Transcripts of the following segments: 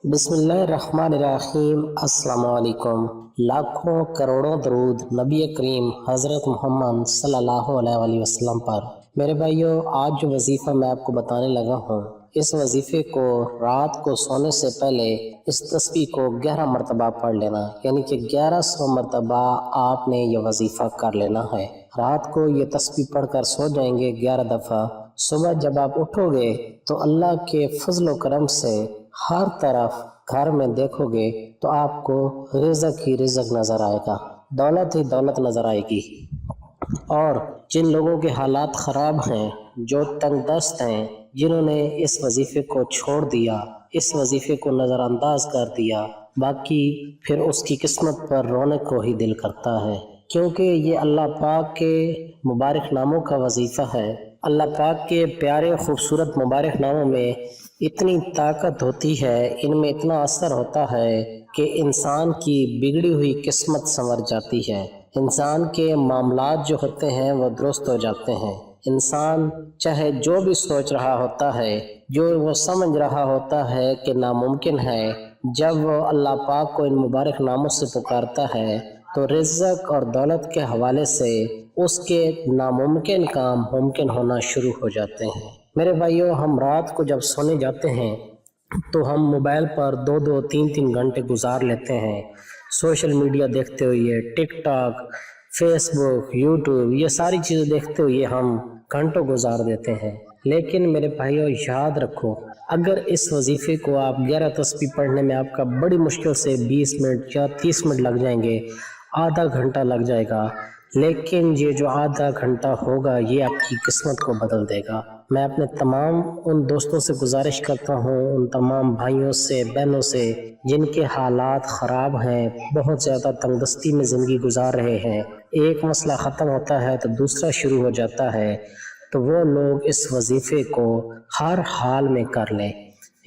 बिस्मिल्लाहिर्रहमानिर्रहीम। अस्सलाम वालेकुम। लाखों करोड़ों दरूद नबी करीम हज़रत मोहम्मद सल्लल्लाहु अलैहि वसल्लम पर। मेरे भाइयों, आज जो वजीफ़ा मैं आपको बताने लगा हूँ, इस वजीफ़े को रात को सोने से पहले इस तस्बीह को 11 मरतबा पढ़ लेना, यानी कि 1100 मरतबा आपने ये वजीफ़ा कर लेना है। रात को ये तस्बीह पढ़कर सो जाएंगे 11 दफ़ा। सुबह जब आप उठोगे तो अल्लाह के फजल व करम से हर तरफ घर में देखोगे तो आपको रिज़्क़ ही रिज़्क़ नजर आएगा, दौलत ही दौलत नजर आएगी। और जिन लोगों के हालात ख़राब हैं, जो तंग दस्त हैं, जिन्होंने इस वजीफ़े को छोड़ दिया, इस वजीफ़े को नज़रअंदाज कर दिया, बाकी फिर उसकी किस्मत पर रोने को ही दिल करता है, क्योंकि ये अल्लाह पाक के मुबारक नामों का वजीफ़ा है। अल्लाह पाक के प्यारे खूबसूरत मुबारक नामों में इतनी ताकत होती है, इनमें इतना असर होता है कि इंसान की बिगड़ी हुई किस्मत संवर जाती है। इंसान के मामलात जो होते हैं वो दुरुस्त हो जाते हैं। इंसान चाहे जो भी सोच रहा होता है, जो वो समझ रहा होता है कि नामुमकिन है, जब वो अल्लाह पाक को इन मुबारक नामों से पुकारता है तो रिज़्क़ और दौलत के हवाले से उसके नामुमकिन काम मुमकिन होना शुरू हो जाते हैं। मेरे भाइयों, हम रात को जब सोने जाते हैं तो हम मोबाइल पर 2-2, 3-3 घंटे गुजार लेते हैं, सोशल मीडिया देखते हुए, टिकटॉक, फेसबुक, यूट्यूब, ये सारी चीज़ें देखते हुए हम घंटों गुजार देते हैं। लेकिन मेरे भाइयों, याद रखो, अगर इस वजीफ़े को आप 11 तस्बीह पढ़ने में आपका बड़ी मुश्किल से 20 मिनट या 30 मिनट लग जाएंगे, आधा घंटा लग जाएगा, लेकिन ये जो आधा घंटा होगा ये आपकी किस्मत को बदल देगा। मैं अपने तमाम उन दोस्तों से गुजारिश करता हूँ, उन तमाम भाइयों से, बहनों से जिनके हालात ख़राब हैं, बहुत ज़्यादा तंगदस्ती में ज़िंदगी गुजार रहे हैं, एक मसला ख़त्म होता है तो दूसरा शुरू हो जाता है, तो वो लोग इस वजीफ़े को हर हाल में कर लें।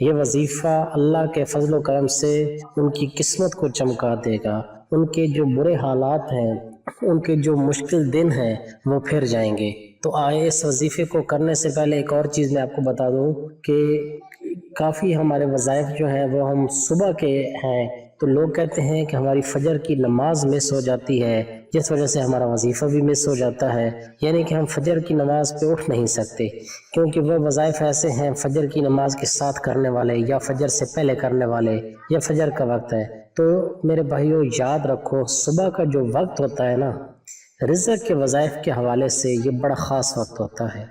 ये वजीफ़ा अल्लाह के फजल व करम से उनकी किस्मत को चमका देगा। उनके जो बुरे हालात हैं, उनके जो मुश्किल दिन हैं, वो फिर जाएंगे। तो आए, इस वजीफ़े को करने से पहले एक और चीज़ मैं आपको बता दूं कि काफ़ी हमारे वज़ाइफ जो हैं वो हम सुबह के हैं, तो लोग कहते हैं कि हमारी फजर की नमाज मिस हो जाती है, जिस वजह से हमारा वजीफ़ा भी मिस हो जाता है, यानी कि हम फजर की नमाज पे उठ नहीं सकते, क्योंकि वो वज़ाइफ ऐसे हैं फजर की नमाज के साथ करने वाले, या फजर से पहले करने वाले, या फजर का वक्त है। तो मेरे भाइयों, याद रखो, सुबह का जो वक्त होता है ना, रिज़्क़ के वज़ाइफ के हवाले से ये बड़ा ख़ास वक्त होता है।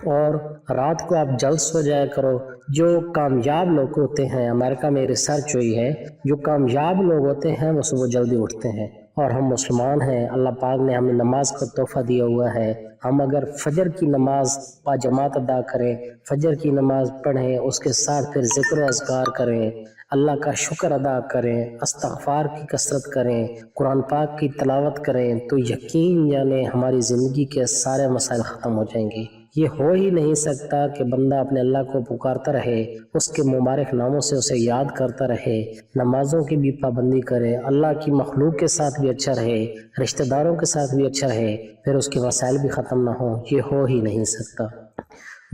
और रात को आप जल्द सो जाया करो। जो कामयाब लोग होते हैं, अमेरिका में रिसर्च हुई है, जो कामयाब लोग होते हैं वो सुबह जल्दी उठते हैं। और हम मुसलमान हैं, अल्लाह पाक ने हमें नमाज का तोहफा दिया हुआ है। हम अगर फजर की नमाज बाजमात अदा करें, फजर की नमाज पढ़ें, उसके साथ फिर ज़िक्र अज़कार करें, अल्लाह का शुक्र अदा करें, इस्तिग़फ़ार की कसरत करें, कुरान पाक की तिलावत करें, तो यकीन जाने हमारी ज़िंदगी के सारे मसाइल ख़त्म हो जाएंगे। ये हो ही नहीं सकता कि बंदा अपने अल्लाह को पुकारता रहे, उसके मुबारक नामों से उसे याद करता रहे, नमाजों की भी पाबंदी करे, अल्लाह की मखलूक के साथ भी अच्छा रहे, रिश्तेदारों के साथ भी अच्छा रहे, फिर उसके वसाइल भी ख़त्म ना हो। ये हो ही नहीं सकता।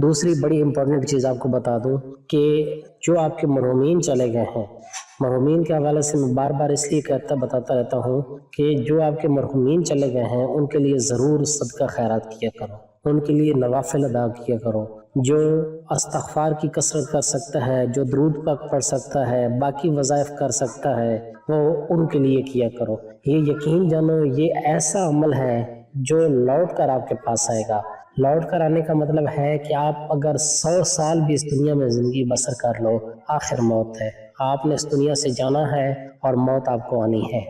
दूसरी बड़ी इम्पोर्टेंट चीज़ आपको बता दूं कि जो आपके मरहूमीन चले गए हैं, मरहूमीन के हवाले से मैं बार बार इसलिए बताता रहता हूँ कि जो आपके मरहूमीन चले गए हैं उनके लिए ज़रूर सदका खैरात किया करो, उनके लिए नवाफिल अदा किया करो। जो इस्तिग़फ़ार की कसरत कर सकता है, जो दुरूद पाक पढ़ सकता है, बाकी वज़ाइफ कर सकता है, वो उनके लिए किया करो। ये यकीन जानो, ये ऐसा अमल है जो लौट कर आपके पास आएगा। लौट कर आने का मतलब है कि आप अगर 100 साल भी इस दुनिया में ज़िंदगी बसर कर लो, आखिर मौत है, आपने इस दुनिया से जाना है और मौत आपको आनी है।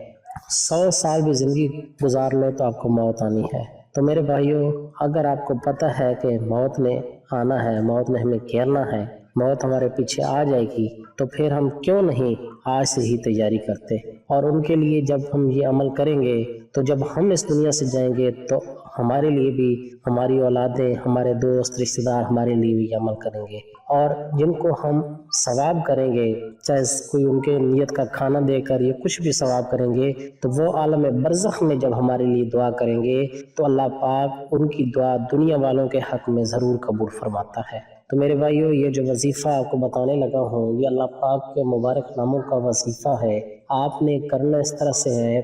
100 साल भी ज़िंदगी गुजार लो तो आपको मौत आनी है। तो मेरे भाइयों, अगर आपको पता है कि मौत ने आना है, मौत ने हमें घेरना है, मौत हमारे पीछे आ जाएगी, तो फिर हम क्यों नहीं आज से ही तैयारी करते। और उनके लिए जब हम ये अमल करेंगे तो जब हम इस दुनिया से जाएंगे तो हमारे लिए भी हमारी औलादें, हमारे दोस्त, रिश्तेदार हमारे लिए भी अमल करेंगे। और जिनको हम सवाब करेंगे, चाहे कोई उनके नियत का खाना देकर या कुछ भी सवाब करेंगे, तो वो आलम बरज़ख में जब हमारे लिए दुआ करेंगे तो अल्लाह पाक उनकी दुआ दुनिया वालों के हक में ज़रूर कबूल फरमाता है। تو میرے بھائیو یہ جو وظیفہ آپ کو بتانے لگا ہوں یہ اللہ پاک کے مبارک ناموں کا وظیفہ ہے۔ آپ نے کرنا اس طرح سے ہے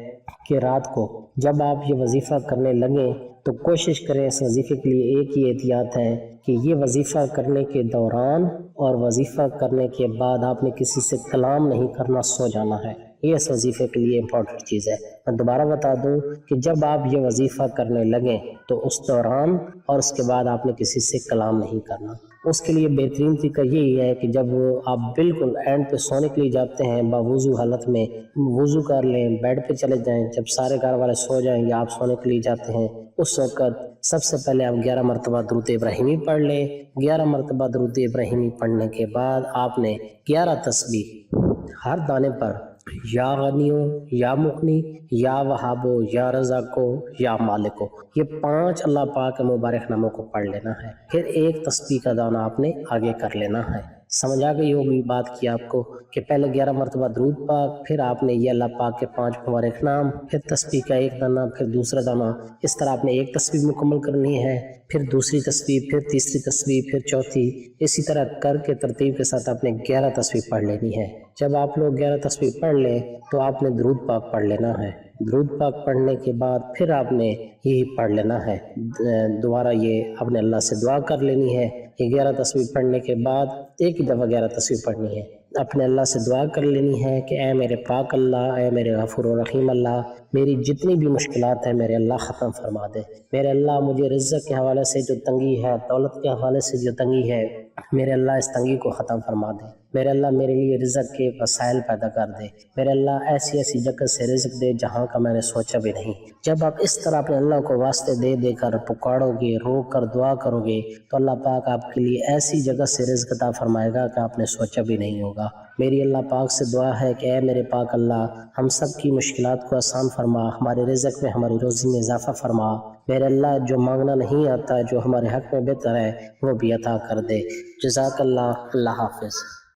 کہ رات کو جب آپ یہ وظیفہ کرنے لگیں تو کوشش کریں، اس وظیفے کے لیے ایک ہی احتیاط ہے کہ یہ وظیفہ کرنے کے دوران اور وظیفہ کرنے کے بعد آپ نے کسی سے کلام نہیں کرنا، سو جانا ہے۔ یہ اس وظیفے کے لیے امپورٹنٹ چیز ہے۔ میں دوبارہ بتا دوں کہ جب آپ یہ وظیفہ کرنے لگیں تو اس دوران اور اس کے بعد آپ نے کسی سے کلام نہیں کرنا۔ اس کے لیے بہترین طریقہ یہی ہے کہ جب آپ بالکل اینڈ پہ سونے کے لیے جاتے ہیں باوضو حالت میں وضو کر لیں، بیڈ پہ چلے جائیں، جب سارے گھر والے سو جائیں یا آپ سونے کے لیے جاتے ہیں اس وقت سب سے پہلے آپ 11 مرتبہ درود ابراہیمی پڑھ لیں۔ 11 مرتبہ درود ابراہیمی پڑھنے کے بعد آپ نے 11 تسبیح ہر دانے پر یا غنیو، یا مغنی، یا وہابو، یا رزاقو، یا مالکو، یہ 5 اللہ پاک کے مبارک ناموں کو پڑھ لینا ہے۔ پھر ایک تسبیح کا دانہ آپ نے آگے کر لینا ہے۔ سمجھ آ گئی ہوگی بات کی آپ کو کہ پہلے 11 مرتبہ درود پاک، پھر آپ نے یہ اللہ پاک کے 5 مبارک نام، پھر تسبیح کا ایک دانہ، پھر دوسرا دانہ، اس طرح آپ نے ایک تسبیح مکمل کرنی ہے، پھر دوسری تسبیح، پھر تیسری تسبیح، پھر چوتھی، اسی طرح کر کے ترتیب کے ساتھ آپ نے 11 تسبیح پڑھ لینی ہے۔ جب آپ لوگ 11 تسبیح پڑھ لیں تو آپ نے درود پاک پڑھ لینا ہے۔ درود پاک پڑھنے کے بعد پھر آپ نے یہی پڑھ لینا ہے، دوبارہ یہ آپ نے اللہ سے دعا کر لینی ہے۔ یہ 11 تسبیح پڑھنے کے بعد ایک ہی دفعہ 11 تسبیح پڑھنی ہے، اپنے اللہ سے دعا کر لینی ہے کہ اے میرے پاک اللہ، اے میرے غفور و رحیم اللہ، میری جتنی بھی مشکلات ہیں میرے اللہ ختم فرما دے۔ میرے اللہ مجھے رزق کے حوالے سے جو تنگی ہے، دولت کے حوالے سے جو تنگی ہے، میرے اللہ اس تنگی کو ختم فرما دے۔ میرے اللہ میرے لیے رزق کے وسائل پیدا کر دے۔ میرے اللہ ایسی ایسی جگہ سے رزق دے جہاں کا میں نے سوچا بھی نہیں۔ جب آپ اس طرح اپنے اللہ کو واسطے دے دے کر پکارو گے، رو کر دعا کرو گے تو اللہ پاک آپ کے لیے ایسی جگہ سے رزق عطا فرمائے گا کہ آپ نے سوچا بھی نہیں ہوگا۔ میری اللہ پاک سے دعا ہے کہ اے میرے پاک اللہ، ہم سب کی مشکلات کو آسان فرما، ہمارے رزق میں، ہماری روزی میں اضافہ فرما۔ میرے اللہ جو مانگنا نہیں آتا، جو ہمارے حق میں بہتر ہے وہ بھی عطا کر دے۔ جزاک اللہ، اللہ حافظ۔